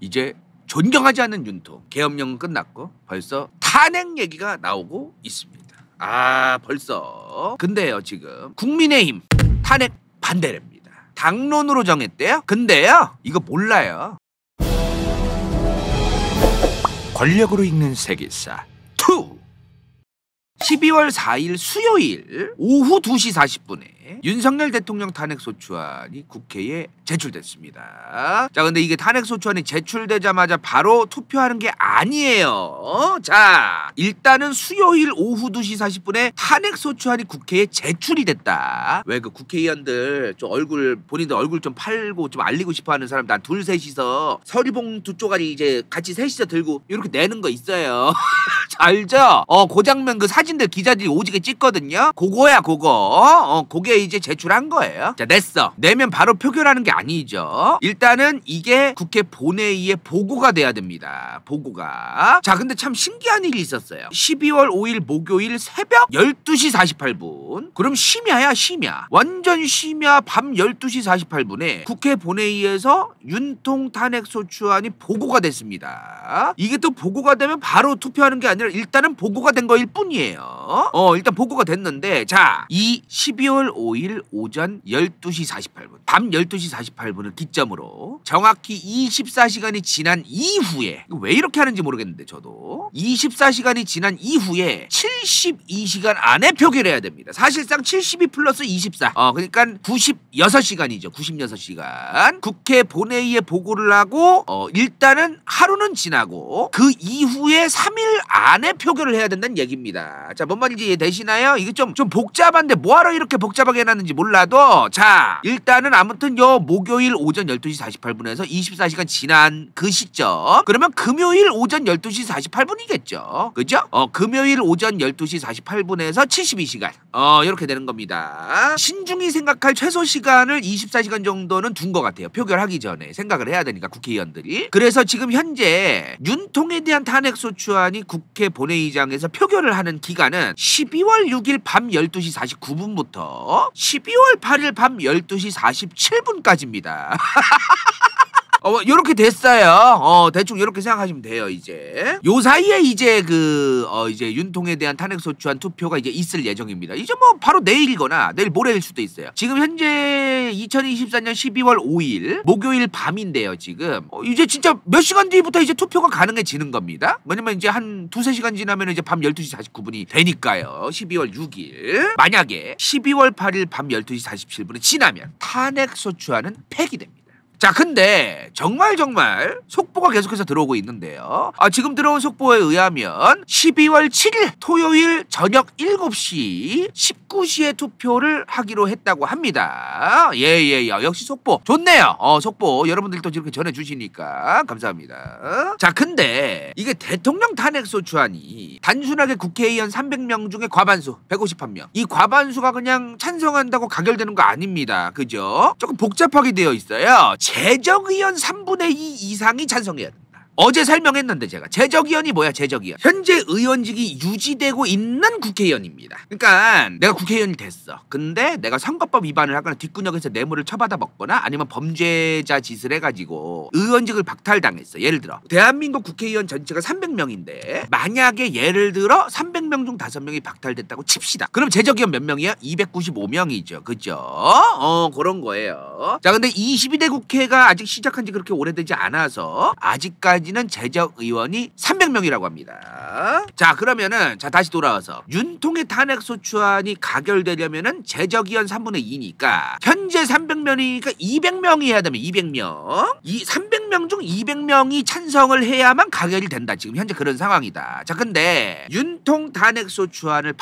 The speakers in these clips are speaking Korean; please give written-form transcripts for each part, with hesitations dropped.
이제 존경하지 않는 윤통 계엄령은 끝났고 벌써 탄핵 얘기가 나오고 있습니다. 벌써. 근데요 지금 국민의힘 탄핵 반대랍니다. 당론으로 정했대요. 근데요 이거 몰라요. 권력으로 읽는 세계사 2. 12월 4일 수요일 오후 2시 40분에 윤석열 대통령 탄핵소추안이 국회에 제출됐습니다. 자, 근데 이게 탄핵소추안이 제출되자마자 바로 투표하는 게 아니에요. 자, 일단은 수요일 오후 2시 40분에 탄핵소추안이 국회에 제출이 됐다. 왜 그 국회의원들 좀 본인들 얼굴 좀 팔고 좀 알리고 싶어 하는 사람들 한 둘 셋이서 서리봉투 쪼가리 이제 같이 셋이서 들고 이렇게 내는 거 있어요. 알죠? 그 장면 그 사진들 기자들이 오지게 찍거든요. 그거야 그거. 그게 이제 제출한 거예요. 자, 냈어. 내면 바로 표결하는 게 아니죠. 일단은 이게 국회 본회의에 보고가 돼야 됩니다. 보고가. 자, 근데 참 신기한 일이 있었어요. 12월 5일 목요일 새벽 12시 48분. 그럼 심야야 심야. 완전 심야 밤 12시 48분에 국회 본회의에서 윤통 탄핵소추안이 보고가 됐습니다. 이게 또 보고가 되면 바로 투표하는 게 아니라 일단은 보고가 된 거일 뿐이에요. 일단 보고가 됐는데, 자, 이 12월 5일 오전 12시 48분, 밤 12시 48분을 기점으로 정확히 24시간이 지난 이후에, 왜 이렇게 하는지 모르겠는데 저도 24시간이 지난 이후에 72시간 안에 표결해야 됩니다. 사실상 72 플러스 24, 그러니까 96시간이죠. 96시간 국회 본회의에 보고를 하고 일단은 하루는 지나고 그 이후에 3일 안에 표결을 해야 된다는 얘기입니다. 자, 뭔 말인지 이해되시나요? 이게 좀 복잡한데 뭐하러 이렇게 복잡하게 해놨는지 몰라도, 자, 일단은 아무튼 요 목요일 오전 12시 48분에서 24시간 지난 그 시점, 그러면 금요일 오전 12시 48분이겠죠. 그죠? 금요일 오전 12시 48분에서 72시간 이렇게 되는 겁니다. 신중히 생각할 최소 시간을 24시간 정도는 둔 것 같아요. 표결하기 전에 생각을 해야 되니까 국회의원들이. 그래서 지금 현재 윤통에 대한 탄핵소추안이 국회 본회의장에서 표결을 하는 기간은 12월 6일 밤 12시 49분부터 12월 8일 밤 12시 47분까지입니다. 요렇게 됐어요. 대충 요렇게 생각하시면 돼요, 이제. 요 사이에 이제 이제 윤통에 대한 탄핵소추안 투표가 이제 있을 예정입니다. 이제 뭐 바로 내일이거나 내일 모레일 수도 있어요. 지금 현재 2024년 12월 5일 목요일 밤인데요, 지금. 이제 진짜 몇 시간 뒤부터 이제 투표가 가능해지는 겁니다. 왜냐면 이제 한 두세 시간 지나면 이제 밤 12시 49분이 되니까요. 12월 6일. 만약에 12월 8일 밤 12시 47분에 지나면 탄핵소추안은 폐기됩니다. 자, 근데 정말 속보가 계속해서 들어오고 있는데요. 지금 들어온 속보에 의하면 12월 7일 토요일 저녁 7시 19시에 투표를 하기로 했다고 합니다. 예. 역시 속보 좋네요. 속보 여러분들도 이렇게 전해주시니까 감사합니다. 자, 근데 이게 대통령 탄핵소추안이 단순하게 국회의원 300명 중에 과반수 151명, 이 과반수가 그냥 찬성한다고 가결되는 거 아닙니다. 그죠? 조금 복잡하게 되어 있어요. 재적의원 3분의 2 이상이 찬성해야 된다. 어제 설명했는데 제가 재적의원이 뭐야? 재적의원 현재 의원직이 유지되고 있는 국회의원입니다. 그러니까 내가 국회의원이 됐어. 근데 내가 선거법 위반을 하거나 뒷구녕에서 뇌물을 처받아 먹거나 아니면 범죄자 짓을 해가지고 의원직을 박탈당했어. 예를 들어 대한민국 국회의원 전체가 300명인데 만약에 예를 들어 300명 중 5명이 박탈됐다고 칩시다. 그럼 재적의원 몇 명이야? 295명이죠. 그죠? 그런 거예요. 자, 근데 22대 국회가 아직 시작한 지 그렇게 오래되지 않아서 아직까지 는 재적 의원이 300명이라고 합니다. 자, 그러면은 다시 돌아와서 윤통의 탄핵소추안이 가결되려면은 재적 의원 3분의 2니까 현재 300명이니까 200명이 해야 되면 200명. 이 300명 중 200명이 찬성을 해야만 가결이 된다. 지금 현재 그런 상황이다. 자, 근데 윤통 탄핵소추안을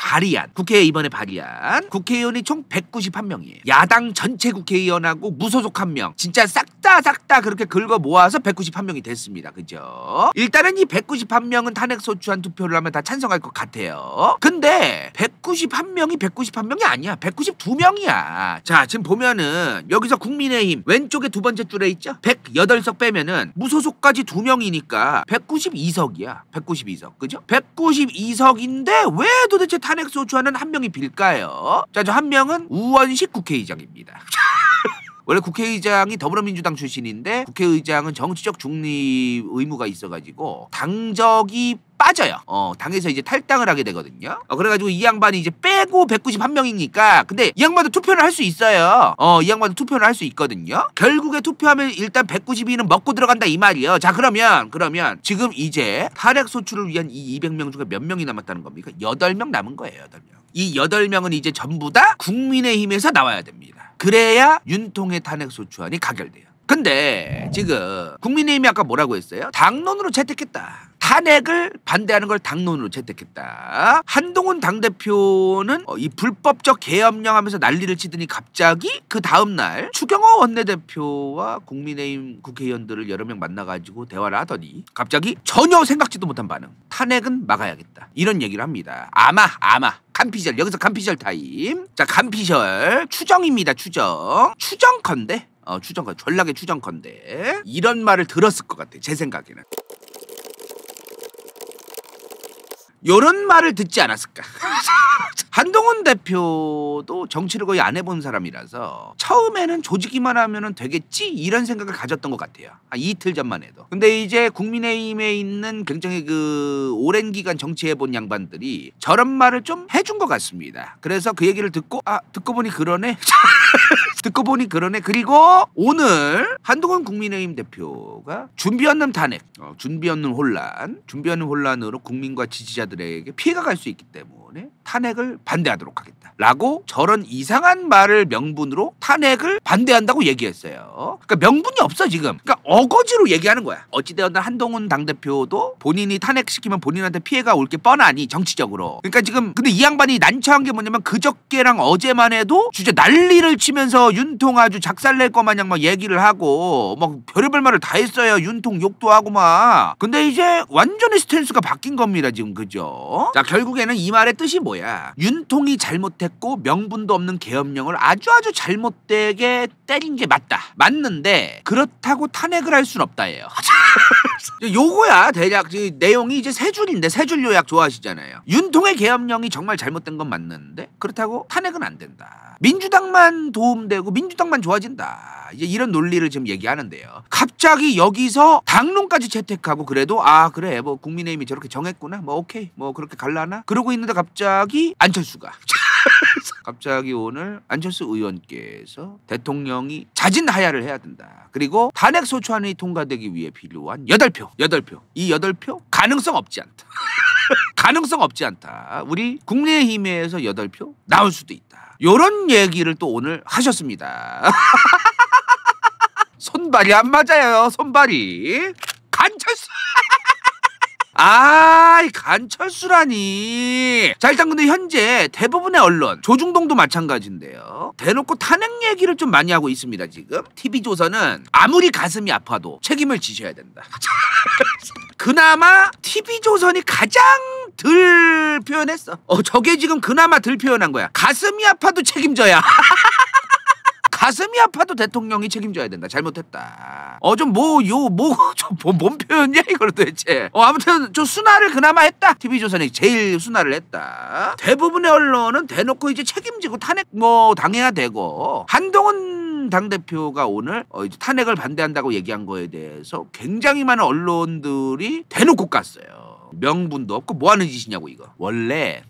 국회에 이번에 발의한 국회의원이 총 191명이에요. 야당 전체 국회의원하고 무소속 1명. 진짜 싹 다 그렇게 긁어 모아서 191명이 됐습니다. 그죠? 일단은 이 191명은 탄핵소추안 투표를 하면 다 찬성할 것 같아요. 근데 191명이 191명이 아니야. 192명이야. 자, 지금 보면은 여기서 국민의힘 왼쪽에 두 번째 줄에 있죠? 108석 빼면은 무소속까지 2명이니까 192석이야. 192석. 그죠? 192석인데 왜 도대체 탄핵소추안은 한 명이 빌까요? 자, 저 한 명은 우원식 국회의장입니다. 원래 국회의장이 더불어민주당 출신인데 국회의장은 정치적 중립 의무가 있어가지고 당적이 빠져요. 당에서 이제 탈당을 하게 되거든요. 그래가지고 이 양반이 이제 빼고 191명이니까 근데 이 양반도 투표를 할 수 있어요. 이 양반도 투표를 할 수 있거든요. 결국에 투표하면 일단 192는 먹고 들어간다 이 말이에요. 자 그러면 지금 이제 탄핵 소추를 위한 이 200명 중에 몇 명이 남았다는 겁니까? 8명 남은 거예요. 8명. 이 8명은 이제 전부 다 국민의힘에서 나와야 됩니다. 그래야 윤통의 탄핵 소추안이 가결돼요. 근데 지금 국민의힘이 아까 뭐라고 했어요? 당론으로 채택했다. 탄핵을 반대하는 걸 당론으로 채택했다. 한동훈 당대표는 이 불법적 계엄령 하면서 난리를 치더니 갑자기 그 다음날 추경호 원내대표와 국민의힘 국회의원들을 여러 명 만나가지고 대화를 하더니 갑자기 전혀 생각지도 못한 반응. 탄핵은 막아야겠다. 이런 얘기를 합니다. 아마 간피셜 여기서 간피셜 타임. 자 간피셜 추정입니다. 추정컨대 전략의 추정컨대 이런 말을 들었을 것 같아. 제 생각에는 요런 말을 듣지 않았을까. 한동훈 대표도 정치를 거의 안 해본 사람이라서 처음에는 조지기만 하면 되겠지 이런 생각을 가졌던 것 같아요. 이틀 전만 해도. 근데 이제 국민의힘에 있는 굉장히 그 오랜 기간 정치해본 양반들이 저런 말을 좀 해준 것 같습니다. 그래서 그 얘기를 듣고 듣고 보니 그러네. 듣고 보니 그러네. 그리고 오늘 한동훈 국민의힘 대표가 준비 없는 탄핵, 준비 없는 혼란으로 국민과 지지자들에게 피해가 갈 수 있기 때문에 탄핵을 반대하도록 하겠다 라고 저런 이상한 말을 명분으로 탄핵을 반대한다고 얘기했어요. 그러니까 명분이 없어 지금. 그러니까 어거지로 얘기하는 거야. 어찌되었든 한동훈 당대표도 본인이 탄핵시키면 본인한테 피해가 올 게 뻔하니 정치적으로. 그러니까 지금 근데 이 양반이 난처한 게 뭐냐면 그저께랑 어제만 해도 진짜 난리를 치면서 윤통 아주 작살낼 거 마냥 막 얘기를 하고 막 별의별 말을 다 했어요. 윤통 욕도 하고 막. 근데 이제 완전히 스탠스가 바뀐 겁니다 지금. 그죠? 자 결국에는 이 말의 뜻이 뭐야? 윤통이 잘못했고 명분도 없는 계엄령을 아주 잘못되게 때린 게 맞는데 그렇다고 탄핵을 할 순 없다예요. 요거야 대략 내용이 이제 세 줄인데 세 줄 요약 좋아하시잖아요. 윤통의 계엄령이 정말 잘못된 건 맞는데 그렇다고 탄핵은 안 된다. 민주당만 도움되고 민주당만 좋아진다. 이제 이런 논리를 지금 얘기하는데요. 갑자기 여기서 당론까지 채택하고 그래도 그래 뭐 국민의힘이 저렇게 정했구나 뭐 오케이 뭐 그렇게 갈라나 그러고 있는데 갑자기 안철수가 갑자기 오늘 안철수 의원께서 대통령이 자진하야를 해야 된다. 그리고 탄핵 소추안이 통과되기 위해 필요한 8표. 이 8표 가능성 없지 않다. 가능성 없지 않다. 우리 국민의힘에서 8표 나올 수도 있다. 요런 얘기를 또 오늘 하셨습니다. 손발이 안 맞아요. 손발이. 간철수. 간철수라니. 자 일단 근데 현재 대부분의 언론 조중동도 마찬가지인데요. 대놓고 탄핵 얘기를 좀 많이 하고 있습니다. 지금 TV조선은 아무리 가슴이 아파도 책임을 지셔야 된다. 그나마 TV조선이 가장 덜 표현했어. 저게 지금 그나마 덜 표현한 거야. 가슴이 아파도 책임져야. 가슴이 아파도 대통령이 책임져야 된다. 잘못했다. 뭔 표현이야 이걸 도대체. 아무튼 저 순화를 그나마 했다. TV조선이 제일 순화를 했다. 대부분의 언론은 대놓고 이제 책임지고 탄핵 당해야 되고 한동훈 당대표가 오늘 이제 탄핵을 반대한다고 얘기한 거에 대해서 굉장히 많은 언론들이 대놓고 깠어요. 명분도 없고 뭐 하는 짓이냐고 이거. 원래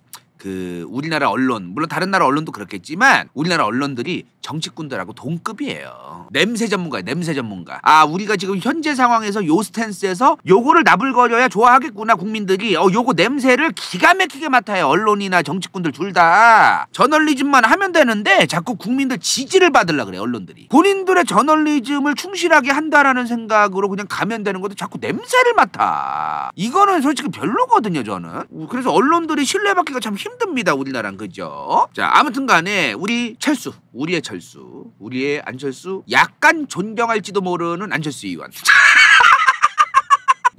우리나라 언론 물론 다른 나라 언론도 그렇겠지만 우리나라 언론들이 정치꾼들하고 동급이에요. 냄새 전문가예요. 냄새 전문가. 우리가 지금 현재 상황에서 요 스탠스에서 요거를 나불거려야 좋아하겠구나 국민들이. 요거 냄새를 기가 막히게 맡아요. 언론이나 정치꾼들 둘 다. 저널리즘만 하면 되는데 자꾸 국민들 지지를 받으려고 그래 언론들이. 본인들의 저널리즘을 충실하게 한다라는 생각으로 그냥 가면 되는 것도 자꾸 냄새를 맡아. 이거는 솔직히 별로거든요 저는. 그래서 언론들이 신뢰받기가 참 힘듭니다 우리나라는. 그죠? 자 아무튼 간에 우리의 안철수 약간 존경할지도 모르는 안철수 의원.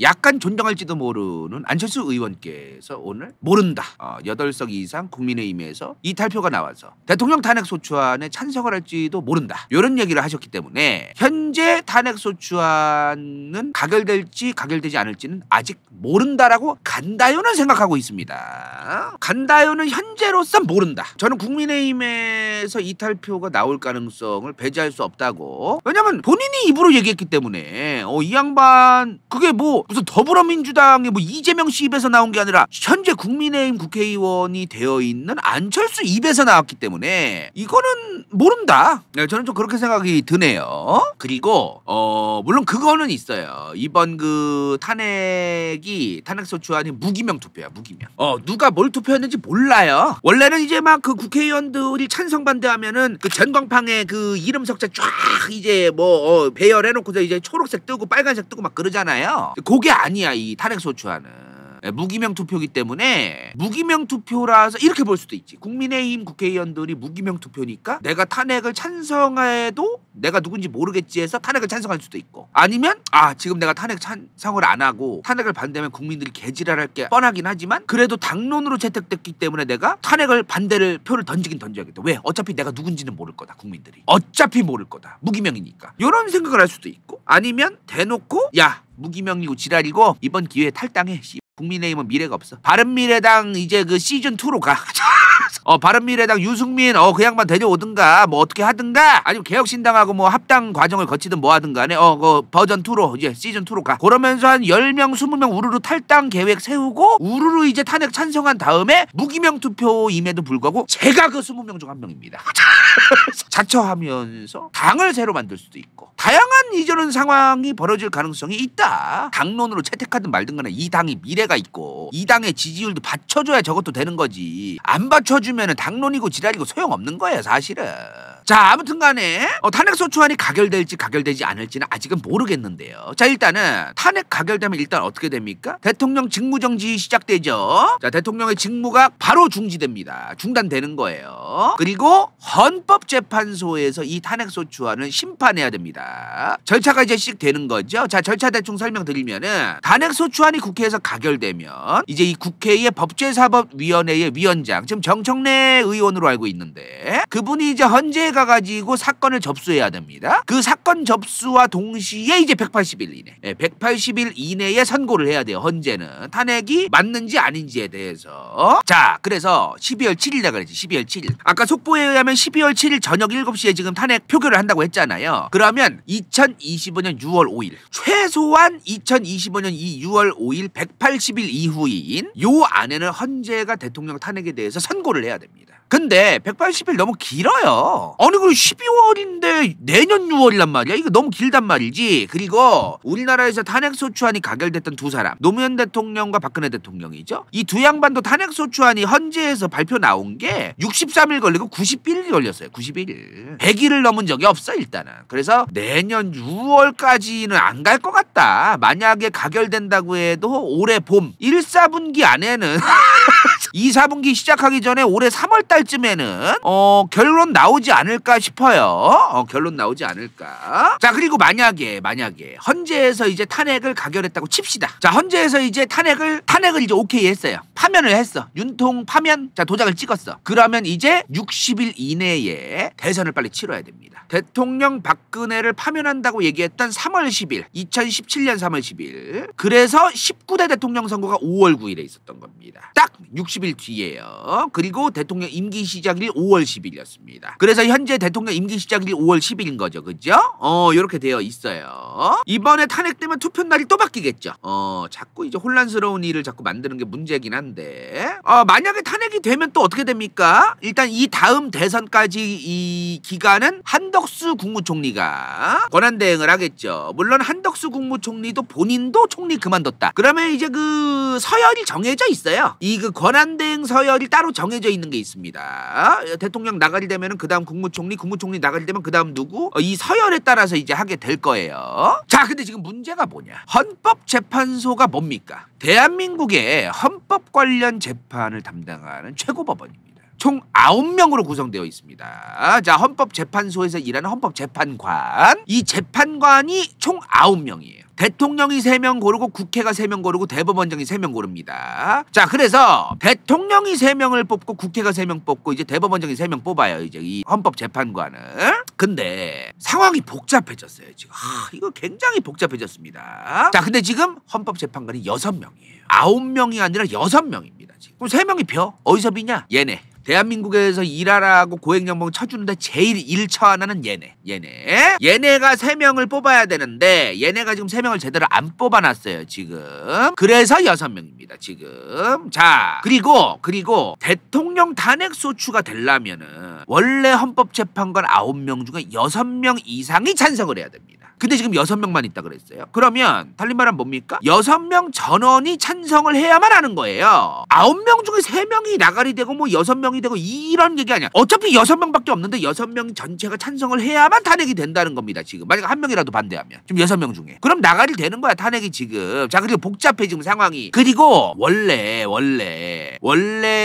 약간 존경할지도 모르는 안철수 의원께서 오늘 모른다 8석 이상 국민의힘에서 이탈표가 나와서 대통령 탄핵소추안에 찬성을 할지도 모른다 이런 얘기를 하셨기 때문에 현재 탄핵소추안은 가결될지 가결되지 않을지는 아직 모른다라고 간다요는 생각하고 있습니다. 간다요는 현재로서 모른다. 저는 국민의힘에서 이탈표가 나올 가능성을 배제할 수 없다고. 왜냐면 본인이 입으로 얘기했기 때문에 이 양반 그게 뭐 무슨 더불어민주당의 뭐 이재명 씨 입에서 나온 게 아니라 현재 국민의힘 국회의원이 되어 있는 안철수 입에서 나왔기 때문에 이거는 모른다. 네, 저는 좀 그렇게 생각이 드네요. 그리고 물론 그거는 있어요. 이번 그 탄핵소추안이 무기명 투표야. 무기명. 누가 뭘 투표했는지 몰라요. 원래는 이제 막 그 국회의원들이 찬성 반대하면은 그 전광판에 그 이름 석자 쫙 이제 뭐 배열해놓고서 이제 초록색 뜨고 빨간색 뜨고 막 그러잖아요. 그게 아니야 이 탄핵소추안은. 무기명 투표기 때문에 무기명 투표라서 이렇게 볼 수도 있지. 국민의힘 국회의원들이 무기명 투표니까 내가 탄핵을 찬성해도 내가 누군지 모르겠지 해서 탄핵을 찬성할 수도 있고, 아니면 지금 내가 탄핵 찬성을 안 하고 탄핵을 반대하면 국민들이 개지랄할 게 뻔하긴 하지만 그래도 당론으로 채택됐기 때문에 내가 탄핵을 반대를 표를 던지긴 던져야겠다. 왜? 어차피 내가 누군지는 모를 거다. 국민들이 어차피 모를 거다. 무기명이니까. 이런 생각을 할 수도 있고, 아니면 대놓고 야 무기명이고 지랄이고 이번 기회에 탈당해. 국민의힘은 미래가 없어. 바른미래당 이제 그 시즌2로 가. 바른미래당 유승민 그 양반 데려오든가 뭐 어떻게 하든가, 아니면 개혁신당하고 뭐 합당 과정을 거치든 뭐 하든 간에 그 버전2로 이제 시즌2로 가. 그러면서 한 10명 20명 우르르 탈당 계획 세우고 우르르 이제 탄핵 찬성한 다음에 무기명 투표임에도 불구하고 제가 그 20명 중 한 명입니다. 자처하면서 당을 새로 만들 수도 있고 다양한 이저런 상황이 벌어질 가능성이 있다. 당론으로 채택하든 말든 간에 이 당이 미래가 있고 이 당의 지지율도 받쳐줘야 저것도 되는 거지. 안 받쳐주면은 당론이고 지랄이고 소용없는 거예요 사실은. 자, 아무튼 간에 탄핵소추안이 가결될지 가결되지 않을지는 아직은 모르겠는데요. 자, 일단은 탄핵 가결되면 일단 어떻게 됩니까? 대통령 직무정지 시작되죠. 자, 대통령의 직무가 바로 중지됩니다. 중단되는 거예요. 그리고 헌법재판소에서 이 탄핵소추안을 심판해야 됩니다. 절차가 이제 시작되는 거죠. 자, 절차 대충 설명드리면은 탄핵소추안이 국회에서 가결되면 이제 이 국회의 법제사법위원회의 위원장, 지금 정청래 의원으로 알고 있는데 그분이 이제 헌재 가가지고 사건을 접수해야 됩니다. 그 사건 접수와 동시에 이제 180일 이내 180일 이내에 선고를 해야 돼요. 헌재는 탄핵이 맞는지 아닌지에 대해서. 자, 그래서 12월 7일이라 그랬지. 12월 7일 아까 속보에 의하면 12월 7일 저녁 7시에 지금 탄핵 표결을 한다고 했잖아요. 그러면 2025년 6월 5일 최소한 2025년 이 6월 5일 180일 이후인 요 안에는 헌재가 대통령 탄핵에 대해서 선고를 해야 됩니다. 근데 180일 너무 길어요. 아니 그리고 12월인데 내년 6월이란 말이야. 이거 너무 길단 말이지. 그리고 우리나라에서 탄핵소추안이 가결됐던 두 사람, 노무현 대통령과 박근혜 대통령이죠. 이 두 양반도 탄핵소추안이 헌재에서 발표 나온 게 63일 걸리고 91일이 걸렸어요. 91일. 100일을 넘은 적이 없어 일단은. 그래서 내년 6월까지는 안 갈 것 같다. 만약에 가결된다고 해도 올해 봄 1, 4분기 안에는 2, 4분기 시작하기 전에 올해 3월 달쯤에는 결론 나오지 않을까 싶어요. 결론 나오지 않을까. 자, 그리고 만약에 헌재에서 이제 탄핵을 가결했다고 칩시다. 자, 헌재에서 이제 탄핵을 이제 오케이 했어요. 파면을 했어. 윤통 파면. 자, 도장을 찍었어. 그러면 이제 60일 이내에 대선을 빨리 치러야 됩니다. 대통령 박근혜를 파면한다고 얘기했던 3월 10일 2017년 3월 10일 그래서 19대 대통령 선거가 5월 9일에 있었던 겁니다. 딱 60일 뒤에요. 그리고 대통령 임기 시작일이 5월 10일이었습니다. 그래서 현재 대통령 임기 시작일이 5월 10일인 거죠. 그죠? 이렇게 되어 있어요. 이번에 탄핵되면 투표 날이 또 바뀌겠죠. 자꾸 이제 혼란스러운 일을 자꾸 만드는 게 문제긴 한데 만약에 탄핵이 되면 또 어떻게 됩니까? 일단 이 다음 대선까지 이 기간은 한덕수 국무총리가 권한대행을 하겠죠. 물론 한덕수 국무총리도 본인도 총리 그만뒀다. 그러면 이제 그 서열이 정해져 있어요. 이 그 권한대행 서열이 따로 정해져 있는 게 있습니다. 대통령 나가리 되면은 그 다음 국무총리 나가리 되면 그 다음 누구? 이 서열에 따라서 이제 하게 될 거예요. 자, 근데 지금 문제가 뭐냐? 헌법재판소가 뭡니까? 대한민국의 헌법 관련 재판을 담당하는 최고법원입니다. 총 9명으로 구성되어 있습니다. 자, 헌법재판소에서 일하는 헌법재판관. 이 재판관이 총 9명이에요. 대통령이 3명 고르고 국회가 3명 고르고 대법원장이 3명 고릅니다. 자, 그래서 대통령이 3명을 뽑고 국회가 3명 뽑고 이제 대법원장이 3명 뽑아요. 이제 이 헌법재판관은. 근데 상황이 복잡해졌어요. 지금 이거 굉장히 복잡해졌습니다. 자, 근데 지금 헌법재판관이 6명이에요. 9명이 아니라 6명입니다. 지금. 그럼 3명이 벼? 어디서 비냐? 얘네. 대한민국에서 일하라고 고액연봉 쳐주는데 제일 일처하나는 얘네가 3명을 뽑아야 되는데 얘네가 지금 3명을 제대로 안 뽑아놨어요 지금. 그래서 6명입니다 지금. 자, 그리고 대통령 탄핵소추가 되려면은 원래 헌법재판관 9명 중에 6명 이상이 찬성을 해야 됩니다. 근데 지금 6명만 있다 그랬어요. 그러면 달리 말하면 뭡니까? 6명 전원이 찬성을 해야만 하는 거예요. 9명 중에 3명이 나가리 되고 뭐 6명이 되고 이런 얘기 아니야. 어차피 6명밖에 없는데 6명 전체가 찬성을 해야만 탄핵이 된다는 겁니다. 지금 만약 한 명이라도 반대하면 지금 6명 중에 그럼 나가리 되는 거야 탄핵이 지금. 자, 그리고 복잡해 지금 상황이. 그리고 원래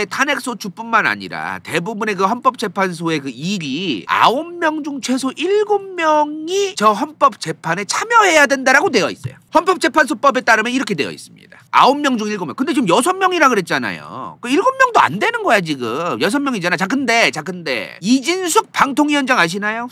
탄핵소추뿐만 아니라 대부분의 그 헌법재판소의 그 일이 9명 중 최소 7명이 저 헌법재판에 참여해야 된다라고 되어 있어요. 헌법재판소법에 따르면 이렇게 되어 있습니다. 9명 중 7명. 근데 지금 6명이라 그랬잖아요. 그 7명도 안 되는 거야 지금. 6명이잖아. 자, 근데 이진숙 방통위원장 아시나요?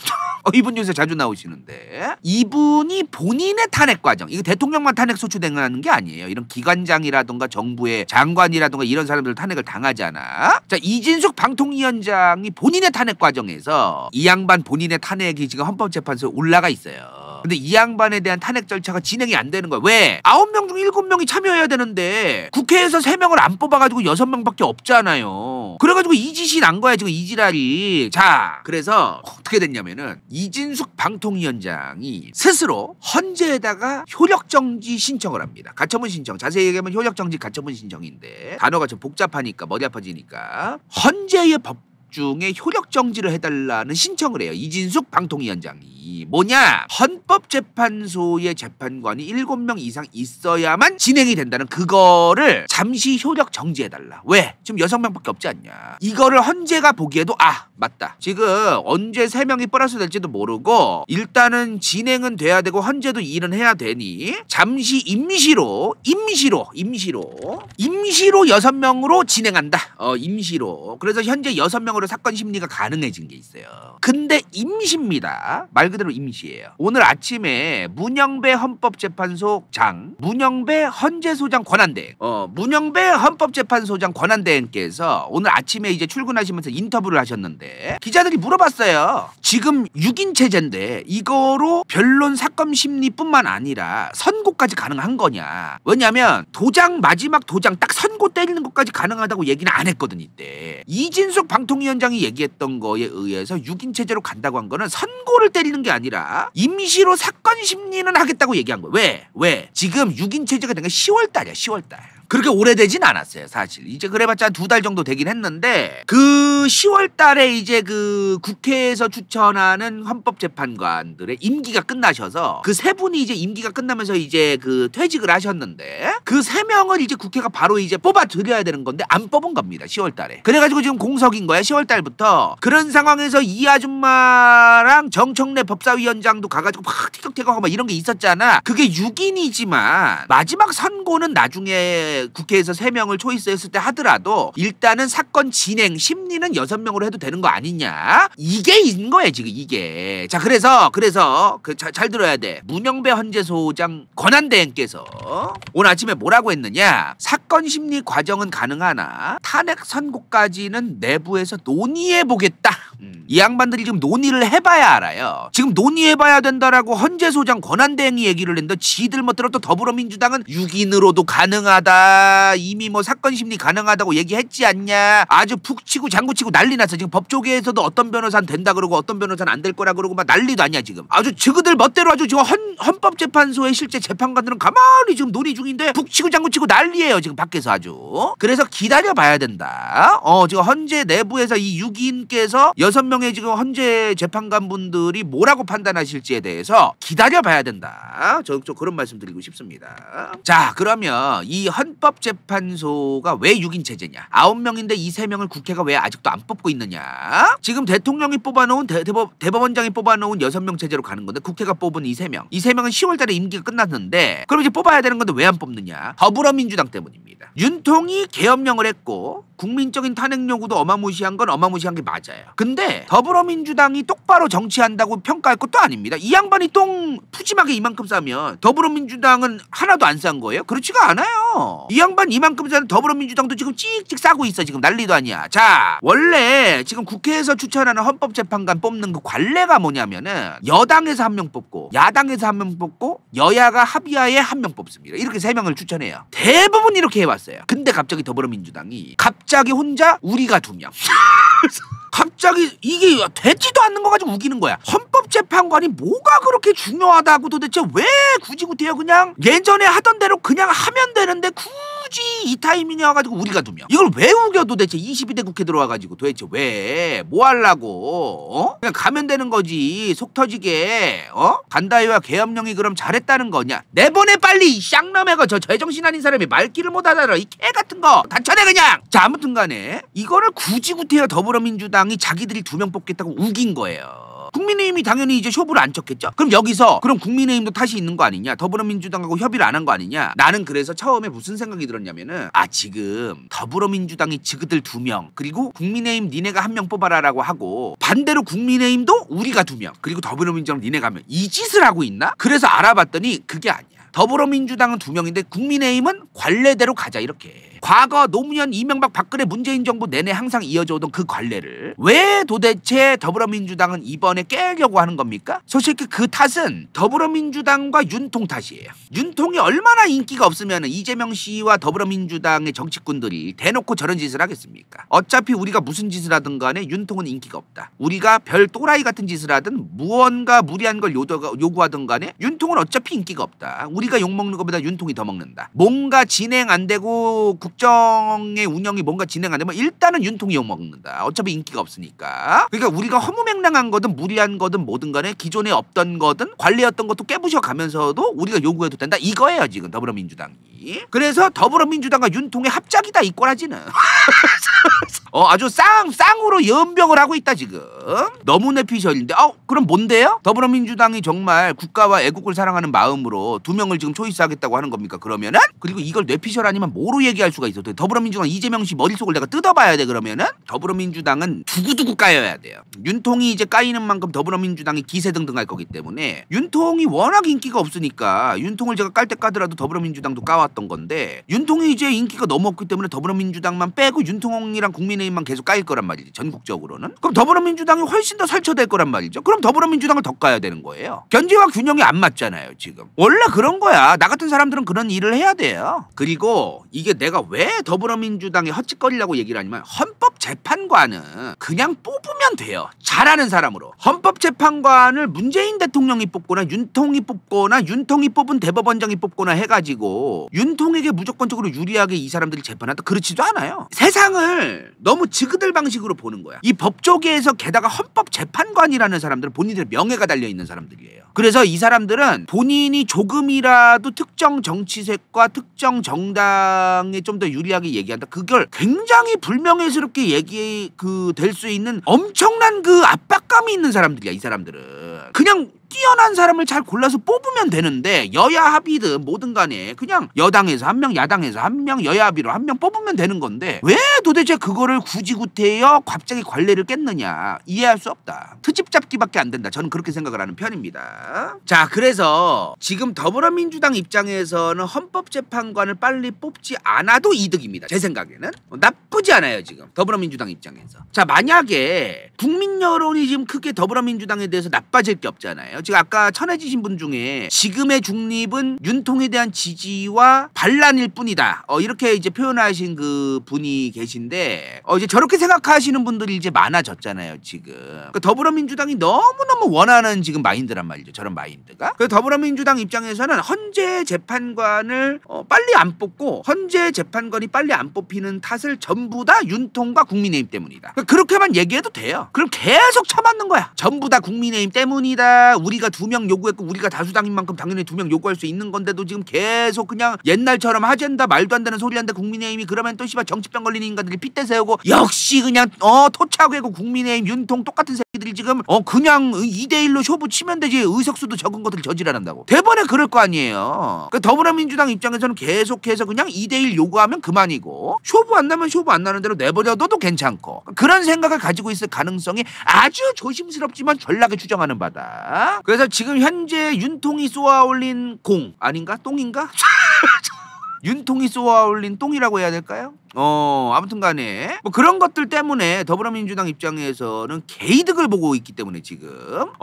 이분 요새 자주 나오시는데 이분이 본인의 탄핵 과정, 이거 대통령만 탄핵 소추되는 게 아니에요. 이런 기관장이라든가 정부의 장관이라든가 이런 사람들 탄핵을 당하잖아. 자, 이진숙 방통위원장이 본인의 탄핵 과정에서 이 양반 본인의 탄핵이 지금 헌법재판소에 올라가 있어요. 근데 이 양반에 대한 탄핵 절차가 진행이 안 되는 거야. 왜? 9명 중 7명이 참여해야 되는데 국회에서 3명을 안 뽑아가지고 6명밖에 없잖아요. 그래가지고 이 짓이 난 거야 지금 이 지랄이. 자, 그래서 어떻게 됐냐면은 이진숙 방통위원장이 스스로 헌재에다가 효력정지 신청을 합니다. 가처분 신청. 자세히 얘기하면 효력정지 가처분 신청인데 단어가 좀 복잡하니까 머리 아파지니까 헌재의 법 중에 효력정지를 해달라는 신청을 해요. 이진숙 방통위원장이. 뭐냐? 헌법재판소의 재판관이 7명 이상 있어야만 진행이 된다는 그거를 잠시 효력정지해달라. 왜? 지금 6명밖에 없지 않냐. 이거를 헌재가 보기에도 맞다. 지금 언제 3명이 플러스 될지도 모르고 일단은 진행은 돼야 되고 헌재도 일은 해야 되니 잠시 임시로 6명으로 진행한다. 임시로. 그래서 현재 6명으로 사건 심리가 가능해진 게 있어요. 근데 임시입니다. 말 그대로 임시예요. 오늘 아침에 문영배 헌법재판소장, 문영배 헌재소장 권한대행, 문영배 헌법재판소장 권한대행께서 오늘 아침에 이제 출근하시면서 인터뷰를 하셨는데 기자들이 물어봤어요. 지금 6인 체제인데 이거로 변론 사건 심리뿐만 아니라 선고까지 가능한 거냐. 왜냐면 마지막 도장 딱 선고 때리는 것까지 가능하다고 얘기는 안 했거든 이때. 이진숙 방통위원장이 얘기했던 거에 의해서 6인 체제로 간다고 한 거는 선고를 때리는 게 아니라 임시로 사건 심리는 하겠다고 얘기한 거예요. 왜? 지금 6인 체제가 된 게 10월 달이야. 10월 달. 그렇게 오래되진 않았어요 사실. 이제 그래봤자 한 2달 정도 되긴 했는데 그 10월 달에 이제 그 국회에서 추천하는 헌법재판관들의 임기가 끝나셔서 그 3분이 이제 임기가 끝나면서 이제 그 퇴직을 하셨는데 그 3명을 이제 국회가 바로 이제 뽑아드려야 되는 건데 안 뽑은 겁니다 10월 달에. 그래가지고 지금 공석인 거야 10월 달부터. 그런 상황에서 이 아줌마랑 정청래 법사위원장도 가가지고 막 티격태격하고 막 이런 게 있었잖아. 그게 6인이지만 마지막 선고는 나중에 국회에서 3명을 초이스했을 때 하더라도 일단은 사건 진행 심리는 6명으로 해도 되는 거 아니냐. 이게 있는 거예요 지금 이게. 자, 그래서 잘 들어야 돼. 문영배 헌재소장 권한대행께서 오늘 아침에 뭐라고 했느냐. 사건 심리 과정은 가능하나 탄핵 선고까지는 내부에서 논의해보겠다. 이 양반들이 지금 논의를 해봐야 알아요. 지금 논의해봐야 된다라고 헌재소장 권한대행이 얘기를 했는데 지들 멋대로 또 더불어민주당은 6인으로도 가능하다. 이미 뭐 사건 심리 가능하다고 얘기했지 않냐. 아주 푹 치고 장구 치고 난리 났어. 지금 법조계에서도 어떤 변호사는 된다 그러고 어떤 변호사는 안 될 거라 그러고 막 난리도 아니야 지금. 아주 저그들 멋대로 아주 지금 헌법재판소의 실제 재판관들은 가만히 지금 논의 중인데 푹 치고 장구 치고 난리예요 지금 밖에서 아주. 그래서 기다려봐야 된다. 지금 헌재 내부에서 이 6인께서 6명의 지금 헌재 재판관분들이 뭐라고 판단하실지에 대해서 기다려봐야 된다. 저 그런 말씀 드리고 싶습니다. 자, 그러면 이 헌법재판소가 왜 6인 체제냐? 9명인데 이 3명을 국회가 왜 아직도 안 뽑고 있느냐? 지금 대통령이 뽑아놓은 대법원장이 뽑아놓은 6명 체제로 가는 건데 국회가 뽑은 이 3명. 이 3명은 10월 달에 임기가 끝났는데 그럼 이제 뽑아야 되는 건데 왜 안 뽑느냐? 더불어민주당 때문입니다. 윤통이 계엄령을 했고 국민적인 탄핵 요구도 어마무시한 건 어마무시한 게 맞아요. 근데 더불어민주당이 똑바로 정치한다고 평가할 것도 아닙니다. 이 양반이 똥 푸짐하게 이만큼 싸면 더불어민주당은 하나도 안 싼 거예요? 그렇지가 않아요. 이 양반 이만큼 싸는 더불어민주당도 지금 찍찍 싸고 있어. 지금 난리도 아니야. 자, 원래 지금 국회에서 추천하는 헌법재판관 뽑는 그 관례가 뭐냐면은 여당에서 1명 뽑고 야당에서 1명 뽑고 여야가 합의하에 1명 뽑습니다. 이렇게 3명을 추천해요. 대부분 이렇게 해왔어요. 근데 갑자기 더불어민주당이 갑자기 혼자 우리가 2명. 갑자기 이게 되지도 않는 거 가지고 우기는 거야. 헌법재판관이 뭐가 그렇게 중요하다고 도대체 왜 굳이 구태여 그냥 예전에 하던 대로 그냥 하면 되는데 굳이 이 타이밍에 와가지고 우리가 2명. 이걸 왜 우겨 도대체 22대 국회 들어와가지고 도대체 왜 뭐 하려고 그냥 가면 되는 거지. 속 터지게 간다이와 계엄령이 그럼 잘했다는 거냐. 내보내 빨리 이 쌍놈애가 저 제정신 아닌 사람이 말귀를 못 알아들어. 이 개 같은 거 다 쳐내 그냥. 자, 아무튼 간에 이거를 굳이 구태여 더불어민주당이 자기들이 2명 뽑겠다고 우긴 거예요. 국민의힘이 당연히 이제 쇼부를 안 쳤겠죠. 그럼 여기서 그럼 국민의힘도 탓이 있는 거 아니냐? 더불어민주당하고 협의를 안 한 거 아니냐? 나는 그래서 처음에 무슨 생각이 들었냐면은 지금 더불어민주당이 지그들 2명 그리고 국민의힘 니네가 1명 뽑아라라고 하고 반대로 국민의힘도 우리가 2명 그리고 더불어민주당 니네가 1명 이 짓을 하고 있나? 그래서 알아봤더니 그게 아니야. 더불어민주당은 2명인데 국민의힘은 관례대로 가자 이렇게. 과거 노무현, 이명박, 박근혜, 문재인 정부 내내 항상 이어져 오던 그 관례를 왜 도대체 더불어민주당은 이번에 깨려고 하는 겁니까? 솔직히 그 탓은 더불어민주당과 윤통 탓이에요. 윤통이 얼마나 인기가 없으면 이재명 씨와 더불어민주당의 정치꾼들이 대놓고 저런 짓을 하겠습니까? 어차피 우리가 무슨 짓을 하든 간에 윤통은 인기가 없다. 우리가 별 또라이 같은 짓을 하든 무언가 무리한 걸 요구하든 간에 윤통은 어차피 인기가 없다. 우리가 욕먹는 것보다 윤통이 더 먹는다. 뭔가 진행 안 되고 국정의 운영이 뭔가 진행 안 되면 일단은 윤통이 욕먹는다. 어차피 인기가 없으니까. 그러니까 우리가 허무맹랑한 거든 무리한 거든 뭐든 간에 기존에 없던 거든 관리였던 것도 깨부셔 가면서도 우리가 요구해도 된다. 이거예요 지금 더불어민주당이. 그래서 더불어민주당과 윤통의 합작이다 이 꼬라지는. 아주 쌍으로 연병을 하고 있다 지금. 너무 내피셜인데 그럼 뭔데요? 더불어민주당이 정말 국가와 애국을 사랑하는 마음으로 2명을 지금 초이스하겠다고 하는 겁니까 그러면은? 그리고 이걸 뇌피셜 아니면 뭐로 얘기할 수가 있어. 더불어민주당 이재명 씨 머릿속을 내가 뜯어봐야 돼 그러면은? 더불어민주당은 두고두고 까여야 돼요. 윤통이 이제 까이는 만큼 더불어민주당이 기세등등할 거기 때문에 윤통이 워낙 인기가 없으니까 윤통을 제가 깔 때 까더라도 더불어민주당도 까왔던 건데 윤통이 이제 인기가 너무 없기 때문에 더불어민주당만 빼고 윤통이랑 국민의힘만 계속 까일 거란 말이지 전국적으로는. 그럼 더불어민주당이 훨씬 더 설쳐될 거란 말이죠. 그럼 더불어민주당을 더 까야 되는 거예요. 견제와 균형이 안 맞잖아요 지금. 원래 그런 거야. 나 같은 사람들은 그런 일을 해야 돼요. 그리고 이게 내가 왜 더불어민주당에 헛짓거리라고 얘기를 하냐면 헌법재판관은 그냥 뽑으면 돼요. 잘하는 사람으로. 헌법재판관을 문재인 대통령이 뽑거나 윤통이 뽑거나 윤통이 뽑은 대법원장이 뽑거나 해가지고 윤통에게 무조건적으로 유리하게 이 사람들이 재판한다. 그렇지도 않아요. 세상을 너무 지그들 방식으로 보는 거야. 이 법조계에서 게다가 헌법재판관이라는 사람들은 본인들의 명예가 달려있는 사람들이에요. 그래서 이 사람들은 본인이 조금이라도 특정 정치색과 특정 정당에 좀 더 유리하게 얘기한다. 그걸 굉장히 불명예스럽게 될 수 있는 엄청난 그 압박감이 있는 사람들이야. 이 사람들은 그냥 뛰어난 사람을 잘 골라서 뽑으면 되는데 여야 합의든 뭐든 간에 그냥 여당에서 1명 야당에서 1명 여야 합의로 1명 뽑으면 되는 건데 왜 도대체 그거를 굳이 구태여 갑자기 관례를 깼느냐. 이해할 수 없다. 트집 잡기밖에 안 된다. 저는 그렇게 생각을 하는 편입니다. 자, 그래서 지금 더불어민주당 입장에서는 헌법재판관을 빨리 뽑지 않아도 이득입니다. 제 생각에는 나쁘지 않아요 지금 더불어민주당 입장에서. 자, 만약에 국민 여론이 지금 크게 더불어민주당에 대해서 나빠질 게 없잖아요. 거잖아요. 지금 아까 천해지신 분 중에 지금의 중립은 윤통에 대한 지지와 반란일 뿐이다. 이렇게 이제 표현하신 그 분이 계신데 이제 저렇게 생각하시는 분들이 이제 많아졌잖아요. 지금 그 더불어민주당이 너무너무 원하는 지금 마인드란 말이죠. 저런 마인드가. 그 더불어민주당 입장에서는 헌재 재판관을 빨리 안 뽑고 헌재 재판관이 빨리 안 뽑히는 탓을 전부 다 윤통과 국민의힘 때문이다. 그렇게만 얘기해도 돼요. 그럼 계속 쳐맞는 거야. 전부 다 국민의힘 때문이다. 우리가 2명 요구했고 우리가 다수당인 만큼 당연히 2명 요구할 수 있는 건데도 지금 계속 그냥 옛날처럼 하젠다 말도 안 되는 소리 한다. 국민의힘이 그러면 또 씨발 정치병 걸린 인간들이 핏대 세우고 역시 그냥 토착하고 국민의힘 윤통 똑같은 새끼들이 지금 그냥 2대1로 쇼부 치면 되지 의석수도 적은 것들 저지랄한다고. 대번에 그럴 거 아니에요. 그 더불어민주당 입장에서는 계속해서 그냥 2대1 요구하면 그만이고 쇼부 안 나면 쇼부 안 나는 대로 내버려둬도 괜찮고 그런 생각을 가지고 있을 가능성이 아주 조심스럽지만 전락에 추정하는 바다. 그래서 지금 현재 윤통이 쏘아올린 공 아닌가? 똥인가? 윤통이 쏘아올린 똥이라고 해야 될까요? 아무튼 간에 뭐 그런 것들 때문에 더불어민주당 입장에서는 개이득을 보고 있기 때문에 지금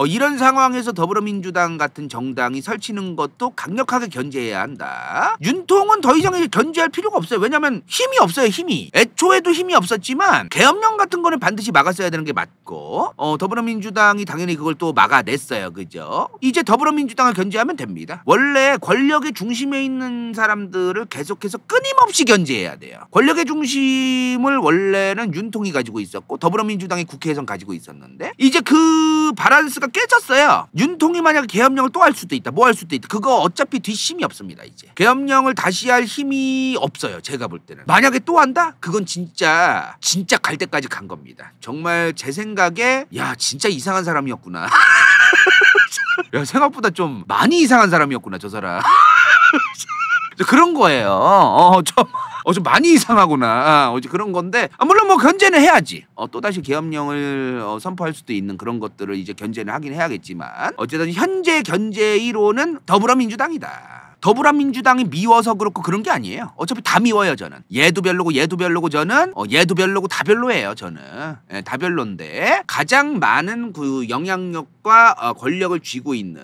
이런 상황에서 더불어민주당 같은 정당이 설치는 것도 강력하게 견제해야 한다. 윤통은 더 이상 견제할 필요가 없어요. 왜냐면 힘이 없어요. 힘이. 애초에도 힘이 없었지만 계엄령 같은 거는 반드시 막았어야 되는 게 맞고 더불어민주당이 당연히 그걸 또 막아냈어요. 그죠? 이제 더불어민주당을 견제하면 됩니다. 원래 권력의 중심에 있는 사람들을 계속해서 끊임없이 견제해야 돼요. 권력의 중심을 원래는 윤통이 가지고 있었고 더불어민주당이 국회에선 가지고 있었는데 이제 그 바란스가 깨졌어요. 윤통이 만약에 계엄령을 또 할 수도 있다. 뭐 할 수도 있다. 그거 어차피 뒷심이 없습니다. 이제 계엄령을 다시 할 힘이 없어요. 제가 볼 때는. 만약에 또 한다? 그건 진짜 갈 때까지 간 겁니다. 정말 제 생각에 야 진짜 이상한 사람이었구나. 야 생각보다 좀 많이 이상한 사람이었구나 저 사람. 그런 거예요. 좀 많이 이상하구나. 어제 그런 건데 물론 뭐 견제는 해야지. 또다시 계엄령을 선포할 수도 있는 그런 것들을 이제 견제는 하긴 해야겠지만 어쨌든 현재 견제 1호는 더불어민주당이다. 더불어민주당이 미워서 그렇고 그런 게 아니에요. 어차피 다 미워요 저는. 얘도 별로고 저는 얘도 별로고 다 별로예요 저는. 다 별론데 가장 많은 그 영향력과 권력을 쥐고 있는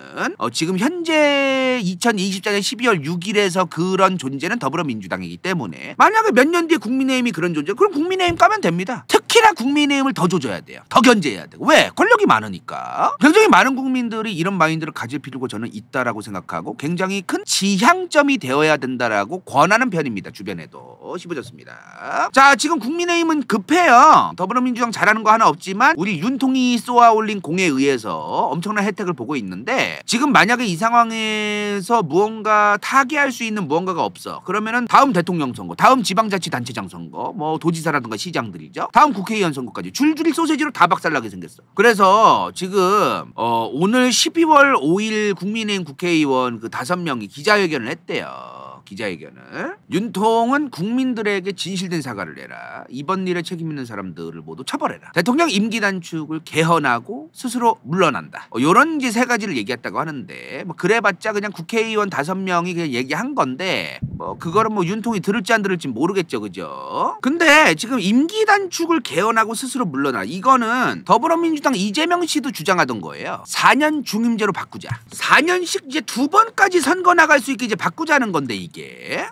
지금 현재 2024년 12월 6일에서 그런 존재는 더불어민주당이기 때문에 만약에 몇 년 뒤에 국민의힘이 그런 존재 그럼 국민의힘 까면 됩니다. 특히나 국민의힘을 더 조져야 돼요. 더 견제해야 돼요. 왜? 권력이 많으니까. 굉장히 많은 국민들이 이런 마인드를 가질 필요가 저는 있다라고 생각하고 굉장히 큰 지향점이 되어야 된다라고 권하는 편입니다. 주변에도 씹어졌습니다. 자 지금 국민의힘은 급해요. 더불어민주당 잘하는 거 하나 없지만 우리 윤통이 쏘아올린 공에 의해서 엄청난 혜택을 보고 있는데 지금 만약에 이 상황에서 무언가 타개할 수 있는 무언가가 없어. 그러면은 다음 대통령 선거, 다음 지방자치단체장 선거, 뭐 도지사라든가 시장들이죠. 다음 국회의원 선거까지 줄줄이 소세지로 다 박살나게 생겼어. 그래서 지금 오늘 12월 5일 국민의힘 국회의원 그 5명이 기자회견을 했대요. 기자회견을. 윤통은 국민들에게 진실된 사과를 해라. 이번 일에 책임 있는 사람들을 모두 처벌해라. 대통령 임기 단축을 개헌하고 스스로 물러난다. 요런 이제 3가지를 얘기했다고 하는데 뭐 그래봤자 그냥 국회의원 5명이 그냥 얘기한 건데 뭐 그거를 뭐 윤통이 들을지 안 들을지 모르겠죠. 그죠? 근데 지금 임기 단축을 개헌하고 스스로 물러나. 이거는 더불어민주당 이재명 씨도 주장하던 거예요. 4년 중임제로 바꾸자. 4년씩 이제 2번까지 선거 나갈 수 있게 이제 바꾸자는 건데 이게.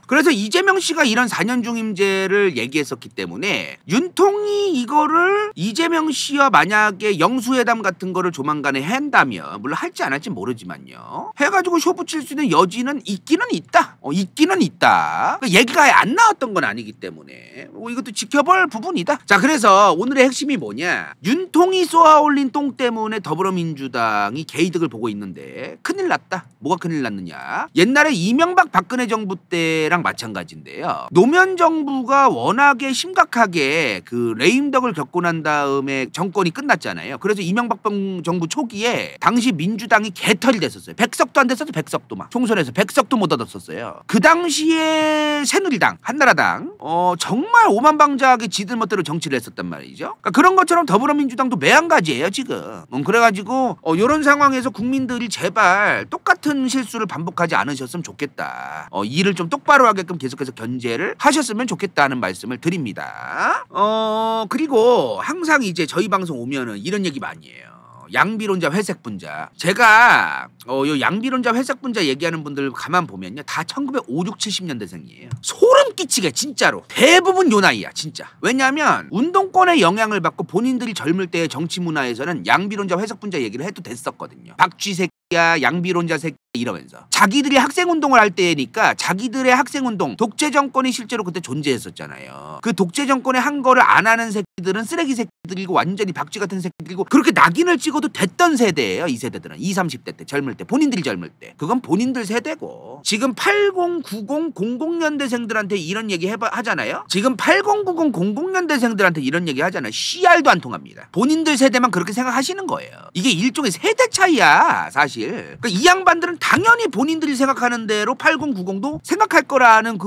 그래서 이재명 씨가 이런 4년 중임제를 얘기했었기 때문에 윤통이 이거를 이재명 씨와 만약에 영수회담 같은 거를 조만간에 한다면 물론 할지 안 할지 모르지만요. 해가지고 쇼 붙일 수 있는 여지는 있기는 있다. 있기는 있다. 그러니까 얘기가 아예 안 나왔던 건 아니기 때문에 이것도 지켜볼 부분이다. 자 그래서 오늘의 핵심이 뭐냐. 윤통이 쏘아올린 똥 때문에 더불어민주당이 개이득을 보고 있는데 큰일 났다. 뭐가 큰일 났느냐. 옛날에 이명박 박근혜 정부 때랑 마찬가지인데요. 노무현 정부가 워낙에 심각하게 그 레임덕을 겪고 난 다음에 정권이 끝났잖아요. 그래서 이명박 정부 초기에 당시 민주당이 개털이 됐었어요. 100석도 안 됐었죠. 100석도 막 총선에서 100석도 못 얻었었어요. 그 당시에 새누리당, 한나라당 정말 오만방자하게 지들 멋대로 정치를 했었단 말이죠. 그러니까 그런 것처럼 더불어민주당도 매한가지예요 지금. 그래가지고 이런 상황에서 국민들이 제발 똑같은 실수를 반복하지 않으셨으면 좋겠다. 일을 좀 똑바로 하게끔 계속해서 견제를 하셨으면 좋겠다는 말씀을 드립니다. 그리고 항상 이제 저희 방송 오면은 이런 얘기 많이 해요. 양비론자 회색분자. 제가 요 양비론자 회색분자 얘기하는 분들 가만 보면요, 다 1950, 6, 70년대생이에요. 소름 끼치게 진짜로 대부분 요 나이야 진짜. 왜냐하면 운동권의 영향을 받고 본인들이 젊을 때의 정치 문화에서는 양비론자 회색분자 얘기를 해도 됐었거든요. 박쥐 새끼야, 양비론자 새끼 이러면서 자기들이 학생운동을 할 때니까 자기들의 학생운동, 독재 정권이 실제로 그때 존재했었잖아요. 그 독재 정권이 한 거를 안 하는 새끼들은 쓰레기 새끼들이고 완전히 박쥐 같은 새끼들이고 그렇게 낙인을 찍어도 됐던 세대예요. 이 세대들은 20, 30대 때 젊을 때, 본인들이 젊을 때. 그건 본인들 세대고, 지금 80, 90, 00년대생들한테 이런 얘기 하잖아요. 지금 80, 90, 00년대생들한테 이런 얘기 하잖아요. CR도 안 통합니다. 본인들 세대만 그렇게 생각하시는 거예요. 이게 일종의 세대 차이야 사실. 그러니까 이 양반들은 당연히 본인들이 생각하는 대로 80, 90도 생각할 거라는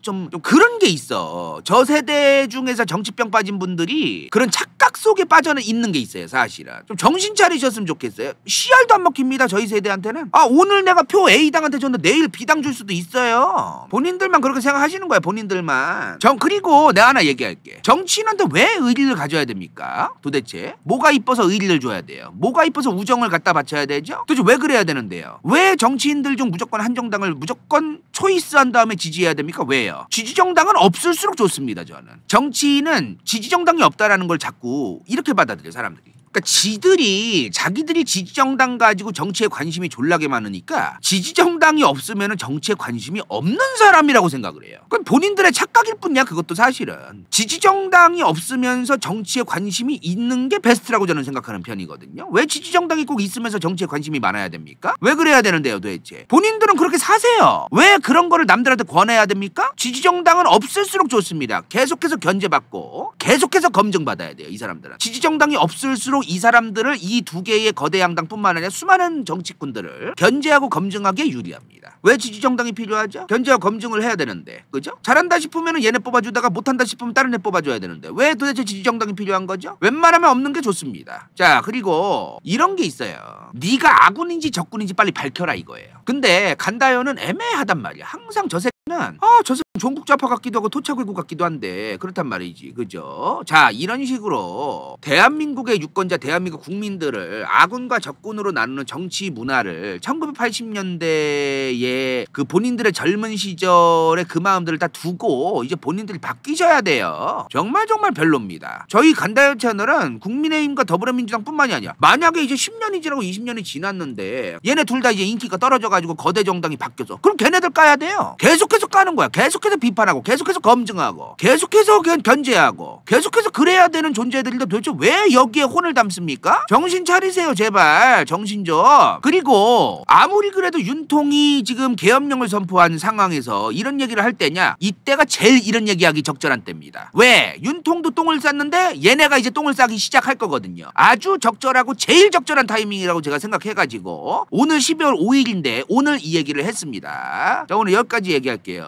좀 그런 게 있어. 저 세대 중에서 정치병 빠진 분들이 그런 착각 속에 빠져 있는 게 있어요 사실은. 좀 정신 차리셨으면 좋겠어요. CR도 안 먹힙니다 저희 세대한테는. 아, 오늘 내가 표 A당한테 줬는데 내일 B당 줄 수도 있어요. 본인들만 그렇게 생각하시는 거야, 본인들만. 그리고 내가 하나 얘기할게. 정치인한테 왜 의리를 가져야 됩니까? 도대체 뭐가 이뻐서 의리를 줘야 돼요? 뭐가 이뻐서 우정을 갖다 바쳐야 되죠? 도대체 왜 그래야 되는데요? 왜 정치인들 중 무조건 한 정당을 무조건 초이스한 다음에 지지해야 됩니까? 왜요? 지지정당은 없을수록 좋습니다. 저는 정치인은 지지정당이 없다라는 걸 자꾸 이렇게 받아들여요 사람들이. 그러니까 자기들이 지지정당 가지고 정치에 관심이 졸라게 많으니까 지지정당이 없으면 정치에 관심이 없는 사람이라고 생각을 해요. 그건 본인들의 착각일 뿐이야 그것도 사실은. 지지정당이 없으면서 정치에 관심이 있는 게 베스트라고 저는 생각하는 편이거든요. 왜 지지정당이 꼭 있으면서 정치에 관심이 많아야 됩니까? 왜 그래야 되는데요 도대체? 본인들은 그렇게 사세요. 왜 그런 거를 남들한테 권해야 됩니까? 지지정당은 없을수록 좋습니다. 계속해서 견제받고 계속해서 검증받아야 돼요 이 사람들은. 지지정당이 없을수록 이 사람들을, 이 두 개의 거대 양당뿐만 아니라 수많은 정치꾼들을 견제하고 검증하기에 유리합니다. 왜 지지정당이 필요하죠? 견제하고 검증을 해야 되는데, 그죠? 잘한다 싶으면 얘네 뽑아주다가 못한다 싶으면 다른 애 뽑아줘야 되는데 왜 도대체 지지정당이 필요한 거죠? 웬만하면 없는 게 좋습니다. 자, 그리고 이런 게 있어요. 네가 아군인지 적군인지 빨리 밝혀라 이거예요. 근데 간다요는 애매하단 말이야. 항상 저 새끼는 저 새끼 종북좌파 같기도 하고 토착외국 같기도 한데 그렇단 말이지, 그죠? 자, 이런 식으로 대한민국의 유권자, 대한민국 국민들을 아군과 적군으로 나누는 정치 문화를 1980년대에 그 본인들의 젊은 시절의 그 마음들을 다 두고 이제 본인들이 바뀌셔야 돼요. 정말 별로입니다. 저희 간다요 채널은 국민의힘과 더불어민주당뿐만이 아니야. 만약에 이제 10년이 지나고 20년이 지났는데 얘네 둘 다 이제 인기가 떨어져가지고 거대 정당이 바뀌어서, 그럼 걔네들 까야 돼요. 계속해서 까는 거야. 계속해서 비판하고 계속해서 검증하고 계속해서 견제하고 계속해서 그래야 되는 존재들인데 도대체 왜 여기에 혼을 담습니까? 정신 차리세요 제발. 정신 좀. 그리고 아무리 그래도 윤통이 지금 계엄령을 선포한 상황에서 이런 얘기를 할 때냐, 이때가 제일 이런 얘기하기 적절한 때입니다. 왜? 윤통도 똥을 쌌는데 얘네가 이제 똥을 싸기 시작할 거거든요. 아주 적절하고 제일 적절한 타이밍이라고 제가 생각해가지고 오늘 12월 5일인데 오늘 이 얘기를 했습니다. 자, 오늘 여기까지 얘기할게요.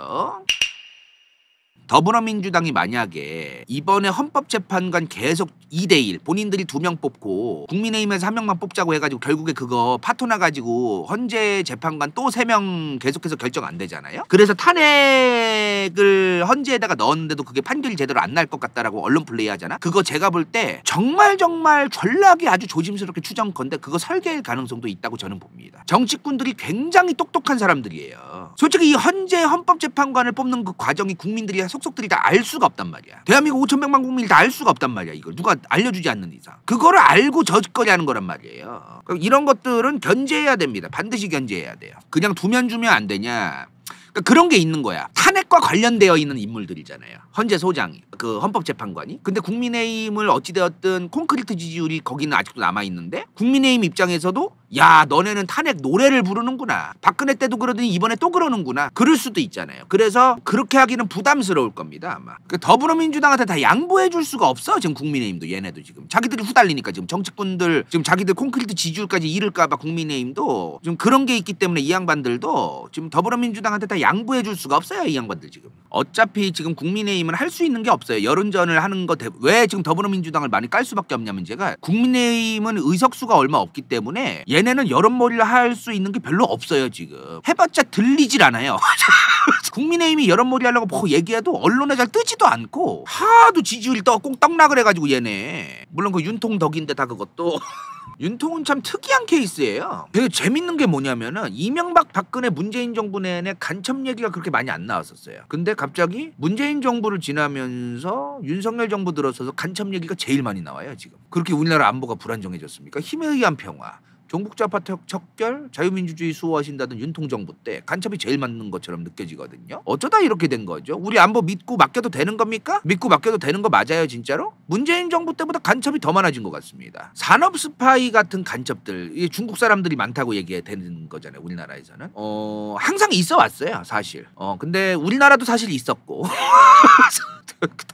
더불어민주당이 만약에 이번에 헌법재판관 계속 2대1 본인들이 2명 뽑고 국민의힘에서 1명만 뽑자고 해가지고 결국에 그거 파토나 가지고 헌재 재판관 또 3명 계속해서 결정 안 되잖아요. 그래서 탄핵을 헌재에다가 넣었는데도 그게 판결이 제대로 안 날 것 같다라고 언론 플레이 하잖아. 그거 제가 볼 때 정말 전략이 아주 조심스럽게 추정컨대 그거 설계일 가능성도 있다고 저는 봅니다. 정치꾼들이 굉장히 똑똑한 사람들이에요. 솔직히 이 헌재 헌법재판관을 뽑는 그 과정이 국민들이 속속들이 다 알 수가 없단 말이야. 대한민국 5,100만 국민이 다 알 수가 없단 말이야. 이걸 누가 알려주지 않는 이상. 그거를 알고 저짓거리 하는 거란 말이에요. 이런 것들은 견제해야 됩니다. 반드시 견제해야 돼요. 그냥 두면 주면 안 되냐. 그런 게 있는 거야. 탄핵과 관련되어 있는 인물들이잖아요. 헌재 소장이, 그 헌법재판관이. 근데 국민의힘을 어찌되었든 콘크리트 지지율이 거기는 아직도 남아있는데 국민의힘 입장에서도 야, 너네는 탄핵 노래를 부르는구나. 박근혜 때도 그러더니 이번에 또 그러는구나. 그럴 수도 있잖아요. 그래서 그렇게 하기는 부담스러울 겁니다 아마. 더불어민주당한테 다 양보해 줄 수가 없어 지금 국민의힘도. 얘네도 지금 자기들이 후달리니까 지금 정치꾼들 지금 자기들 콘크리트 지지율까지 잃을까 봐 국민의힘도 지금 그런 게 있기 때문에 이 양반들도 지금 더불어민주당한테 다 양보해 줄 수가 없어요 이 양반들 지금. 어차피 지금 국민의힘은 할 수 있는 게 없어요. 여론전을 하는 거 왜 지금 더불어민주당을 많이 깔 수밖에 없냐면, 제가 국민의힘은 의석수가 얼마 없기 때문에 얘네는 여론몰이를 할 수 있는 게 별로 없어요 지금. 해봤자 들리질 않아요. 국민의힘이 여론몰이 하려고 뭐 얘기해도 언론에 잘 뜨지도 않고 하도 지지율이 떡락을 해가지고 얘네. 물론 그 윤통 덕인데 다 그것도. 윤통은 참 특이한 케이스예요. 되게 재밌는 게 뭐냐면은 이명박 박근혜 문재인 정부 내내 간첩 얘기가 그렇게 많이 안 나왔었어요. 근데 갑자기 문재인 정부를 지나면서 윤석열 정부 들어서서 간첩 얘기가 제일 많이 나와요 지금. 그렇게 우리나라 안보가 불안정해졌습니까? 힘에 의한 평화, 종북좌파 척결, 자유민주주의 수호하신다던 윤통 정부 때 간첩이 제일 맞는 것처럼 느껴지거든요. 어쩌다 이렇게 된 거죠? 우리 안보 믿고 맡겨도 되는 겁니까? 믿고 맡겨도 되는 거 맞아요 진짜로? 문재인 정부 때보다 간첩이 더 많아진 것 같습니다. 산업 스파이 같은 간첩들, 이게 중국 사람들이 많다고 얘기해야 되는 거잖아요 우리나라에서는. 항상 있어 왔어요 사실. 근데 우리나라도 사실 있었고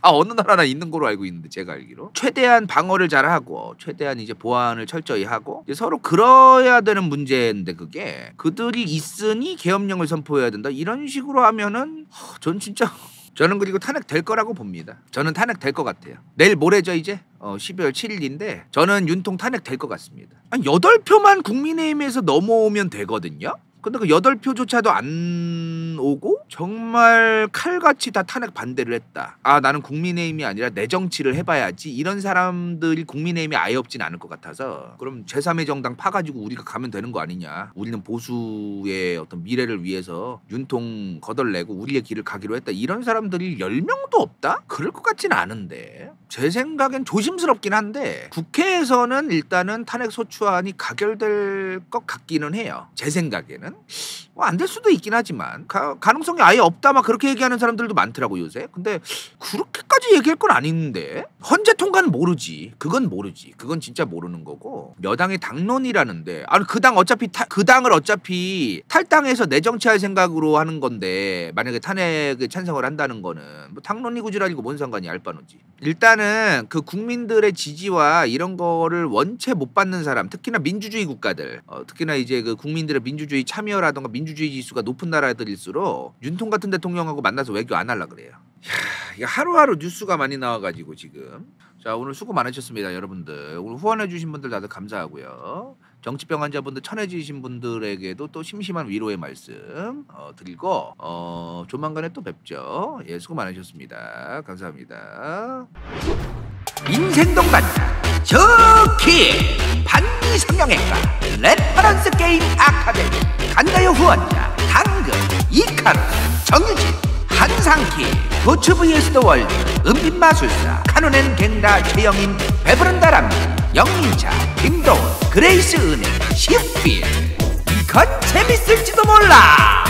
다 어느 나라나 있는 거로 알고 있는데 제가 알기로 최대한 방어를 잘하고 최대한 이제 보안을 철저히 하고 이제 서로 그러야 되는 문제인데 그게 그들이 있으니 계엄령을 선포해야 된다 이런 식으로 하면은 저는 그리고 탄핵될 거라고 봅니다. 저는 탄핵될 것 같아요. 내일 모레죠 이제 12월 7일인데 저는 윤통 탄핵될 것 같습니다. 한 8표만 국민의힘에서 넘어오면 되거든요. 근데 그 8표조차도 안 오고 정말 칼같이 다 탄핵 반대를 했다. 아 나는 국민의힘이 아니라 내 정치를 해봐야지. 이런 사람들이 국민의힘이 아예 없진 않을 것 같아서 그럼 제3의 정당 파가지고 우리가 가면 되는 거 아니냐. 우리는 보수의 어떤 미래를 위해서 윤통 거덜내고 우리의 길을 가기로 했다. 이런 사람들이 10명도 없다? 그럴 것 같진 않은데 제 생각엔 조심스럽긴 한데 국회에서는 일단은 탄핵 소추안이 가결될 것 같기는 해요. 제 생각에는. 안 될 수도 있긴 하지만 가능성이 아예 없다 막 그렇게 얘기하는 사람들도 많더라고 요새. 근데 그렇게까지 얘기할 건 아닌데 헌재 통과는 모르지. 그건 모르지. 그건 진짜 모르는 거고 여당의 당론이라는데 아니 그 당을 어차피 탈당해서 내 정치할 생각으로 하는 건데 만약에 탄핵에 찬성을 한다는 거는 뭐 당론이 구지라니고 뭔 상관이 알바노지. 일단은 그 국민들의 지지와 이런 거를 원체 못 받는 사람 특히나 민주주의 국가들 특히나 이제 그 국민들의 민주주의 참여라던가 민주주의 지수가 높은 나라들일수록 윤통 같은 대통령하고 만나서 외교 안 하려 그래요. 이게 하루하루 뉴스가 많이 나와가지고 지금. 자 오늘 수고 많으셨습니다 여러분들. 오늘 후원해주신 분들 다들 감사하고요. 정치병 환자분들 천해지신 분들에게도 또 심심한 위로의 말씀 드리고 조만간에 또 뵙죠. 예 수고 많으셨습니다. 감사합니다. 인생동반자 저키 반미성형외과 레퍼런스 게임 아카데미 간다요 후원자 당근, 이카루, 정유진, 한상키, 도츠 vs 더 월드, 은빛마술사, 카논앤 갱다 최영인, 배부른다 람미, 영민차, 김도훈, 그레이스 은행, 시프필. 이건 재밌을지도 몰라.